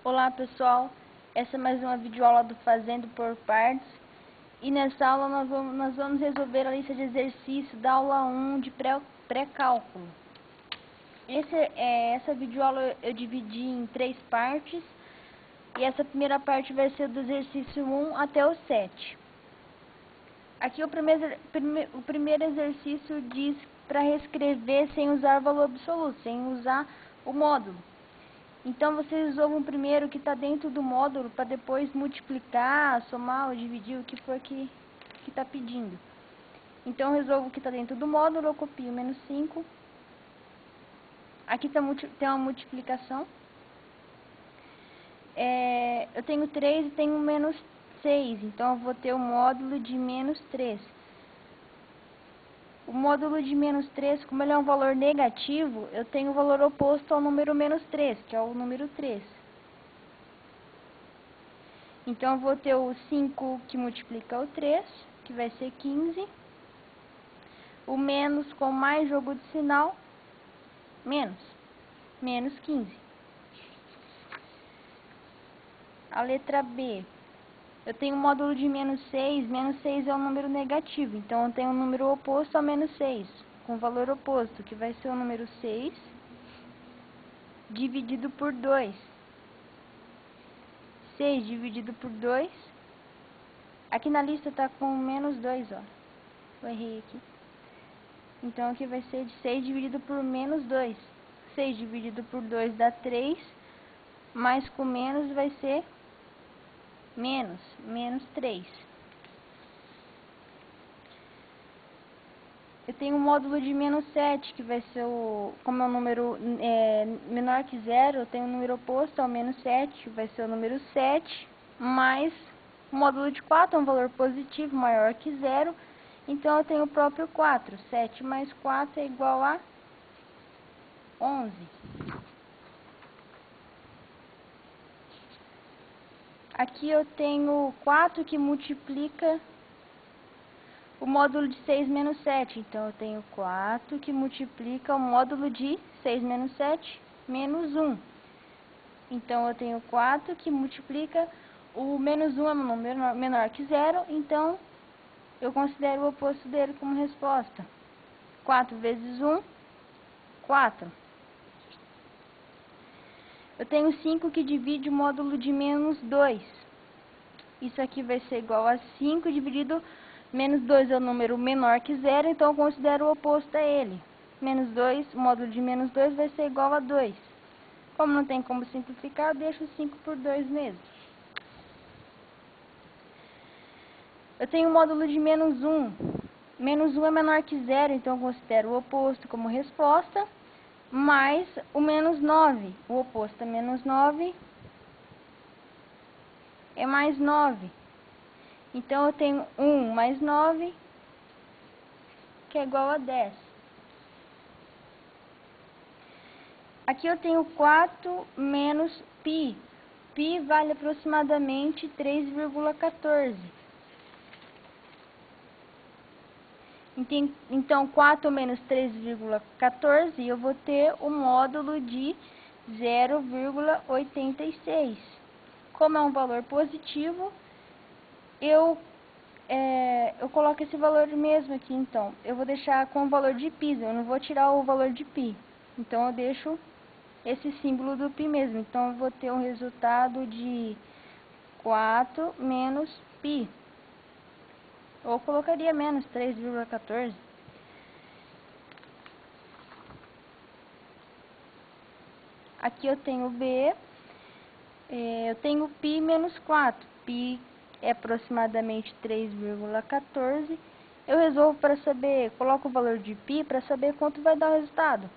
Olá pessoal, essa é mais uma videoaula do Fazendo por Partes. E nessa aula nós vamos resolver a lista de exercícios da aula 1 de pré-cálculo. Essa videoaula eu dividi em 3 partes. E essa primeira parte vai ser do exercício 1 até o 7. Aqui o primeiro exercício diz para reescrever sem usar valor absoluto, sem usar o módulo. Então, vocês resolvam primeiro o que está dentro do módulo para depois multiplicar, somar ou dividir o que for que está pedindo. Então, eu resolvo o que está dentro do módulo, eu copio menos 5. Aqui tem uma multiplicação. Eu tenho 3 e tenho menos 6, então eu vou ter o módulo de menos 3. O módulo de menos 3, como ele é um valor negativo, eu tenho o valor oposto ao número menos 3, que é o número 3. Então, eu vou ter o 5 que multiplica o 3, que vai ser 15. O menos com mais jogo de sinal, menos 15. A letra B. Eu tenho o módulo de menos 6 é um número negativo, então eu tenho o número oposto a menos 6, com valor oposto, que vai ser o número 6, dividido por 2. 6 dividido por 2, aqui na lista está com menos 2, ó, eu errei aqui. Então aqui vai ser de 6 dividido por menos 2. 6 dividido por 2 dá 3, mais com menos vai ser menos 3. Eu tenho um módulo de menos 7, que vai ser como é um número menor que 0, eu tenho um número oposto ao menos 7, que vai ser o número 7, mais o módulo de 4, é um valor positivo maior que 0, então eu tenho o próprio 4. 7 mais 4 é igual a 11. Aqui eu tenho 4 que multiplica o módulo de 6 menos 7. Então, eu tenho 4 que multiplica o módulo de 6 menos 7, menos 1. Então, eu tenho 4 que multiplica o menos 1 é um número menor que 0. Então, eu considero o oposto dele como resposta. 4 vezes 1, 4. Eu tenho 5 que divide o módulo de menos 2. Isso aqui vai ser igual a 5 dividido menos 2 é o número menor que 0, então eu considero o oposto a ele. Menos 2, o módulo de menos 2 vai ser igual a 2. Como não tem como simplificar, eu deixo 5 por 2 mesmo. Eu tenho o módulo de menos 1. Menos 1 é menor que 0, então eu considero o oposto como resposta. Mais o menos 9. O oposto a menos 9 é mais 9. Então, eu tenho 1 mais 9, que é igual a 10. Aqui eu tenho 4 menos π. Π vale aproximadamente 3,14. Então, 4 menos 3,14, eu vou ter o módulo de 0,86. Como é um valor positivo, eu coloco esse valor mesmo aqui, então. Eu vou deixar com o valor de π, eu não vou tirar o valor de π. Então, eu deixo esse símbolo do π mesmo. Então, eu vou ter um resultado de 4 menos π. Ou colocaria menos 3,14. Aqui eu tenho B. Eu tenho π menos 4. π é aproximadamente 3,14. Eu resolvo para saber, coloco o valor de π para saber quanto vai dar o resultado,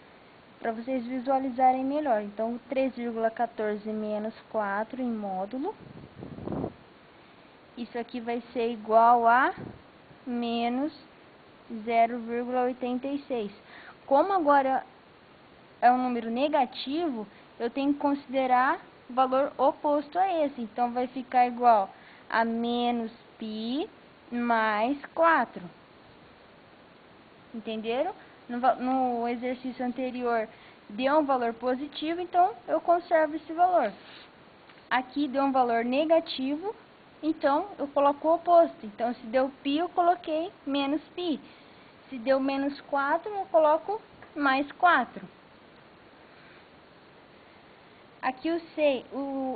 para vocês visualizarem melhor. Então, 3,14 menos 4 em módulo. Isso aqui vai ser igual a menos 0,86. Como agora é um número negativo, eu tenho que considerar o valor oposto a esse. Então, vai ficar igual a menos π mais 4. Entenderam? No exercício anterior deu um valor positivo, então eu conservo esse valor. aqui deu um valor negativo, então eu coloco o oposto. Então, se deu π, eu coloquei menos π. Se deu menos 4, eu coloco mais 4. Aqui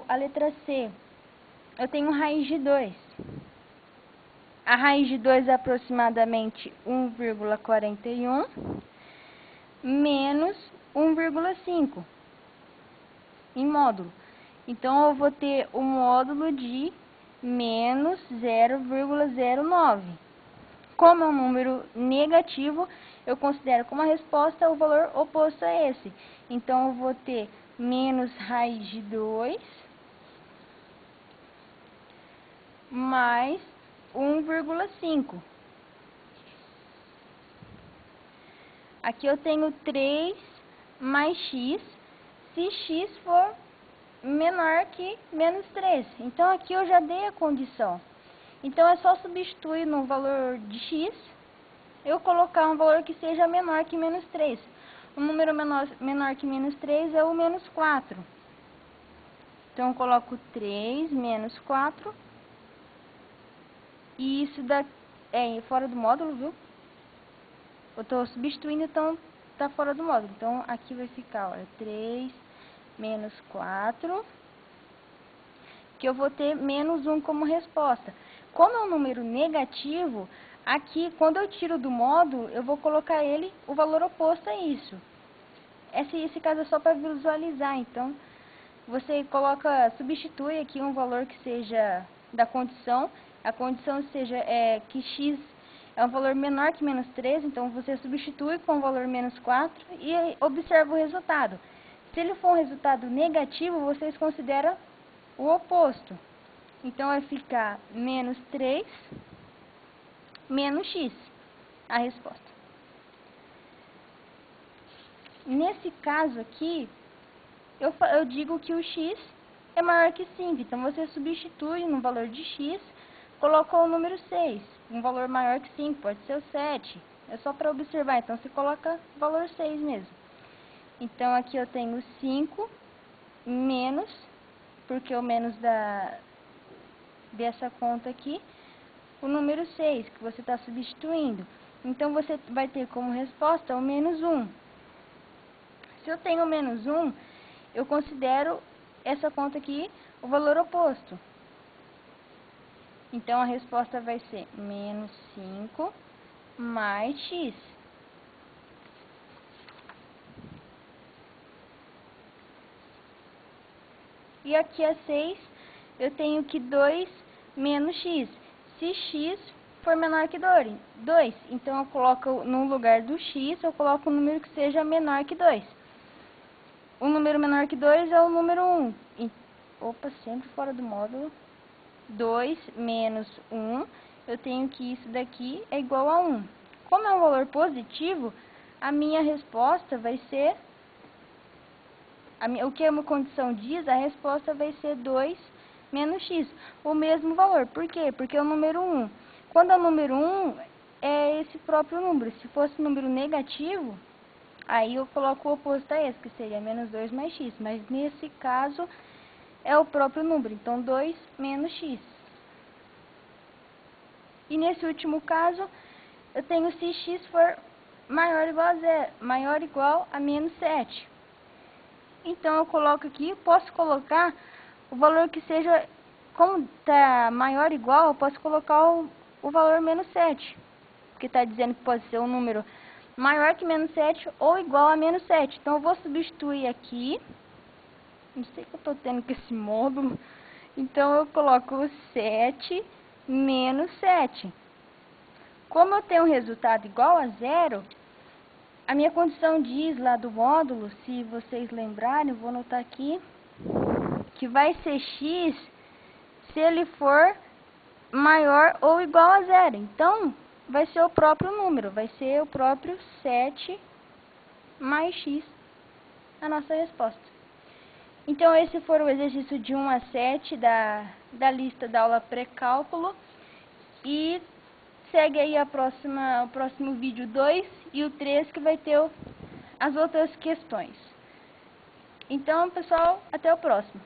a letra C, eu tenho raiz de 2. A raiz de 2 é aproximadamente 1,41 menos 1,5 em módulo. Então, eu vou ter o módulo de menos 0,09. Como é um número negativo, eu considero como a resposta o valor oposto a esse. Então, eu vou ter menos raiz de 2 mais 1,5. Aqui eu tenho 3 mais x, se x for menor que menos 3. Então, aqui eu já dei a condição. Então, é só substituir no valor de x, eu colocar um valor que seja menor que menos 3. O número menor que menos 3 é o menos 4. Então, eu coloco 3 menos 4. E isso daqui é fora do módulo, viu? Eu estou substituindo, então está fora do módulo. Então, aqui vai ficar, olha, 3 menos 4, que eu vou ter menos 1 como resposta. Como é um número negativo, aqui, quando eu tiro do módulo, eu vou colocar o valor oposto a isso. Esse caso é só para visualizar, então, você substitui aqui um valor que seja da condição, a condição seja que x é um valor menor que menos 3, então você substitui com o valor menos 4 e observa o resultado. Se ele for um resultado negativo, vocês consideram o oposto. Então, vai ficar menos 3 menos x, a resposta. Nesse caso aqui, eu digo que o x é maior que 5. Então, você substitui no valor de x, colocou o número 6. Um valor maior que 5, pode ser o 7. É só para observar, então você coloca o valor 6 mesmo. Então, aqui eu tenho 5 menos, porque o menos dessa conta aqui, o número 6, que você está substituindo. Então, você vai ter como resposta o menos 1. Se eu tenho menos 1, eu considero essa conta aqui o valor oposto. Então, a resposta vai ser menos 5 mais x. E aqui a 6, eu tenho que 2 menos x. Se x for menor que 2, então eu coloco no lugar do x, eu coloco um número que seja menor que 2. O número menor que 2 é o número 1. Opa, sempre fora do módulo. 2 menos 1, eu tenho que isso daqui é igual a 1. Como é um valor positivo, a minha resposta vai ser... o que a minha condição diz, a resposta vai ser 2 menos x. O mesmo valor. Por quê? Porque é o número 1. Quando é o número 1, é esse próprio número. Se fosse número negativo, aí eu coloco o oposto a esse, que seria menos 2 mais x. Mas nesse caso, é o próprio número. Então, 2 menos x. E nesse último caso, eu tenho se x for maior ou igual a 0, maior ou igual a menos 7. Então, eu coloco aqui, posso colocar o valor que seja, como está maior ou igual, eu posso colocar o valor menos 7. Porque está dizendo que pode ser um número maior que menos 7 ou igual a menos 7. Então, eu vou substituir aqui. Não sei o que eu estou tendo com esse módulo. Então, eu coloco 7 menos 7. Como eu tenho um resultado igual a 0, a minha condição diz lá do módulo, se vocês lembrarem, eu vou anotar aqui, que vai ser x se ele for maior ou igual a 0. Então, vai ser o próprio número, vai ser o próprio 7 mais x, a nossa resposta. Então, esse foi o exercício de 1 a 7 da lista da aula pré-cálculo. E segue aí o próximo vídeo 2 e o 3, que vai ter as outras questões. Então, pessoal, até o próximo.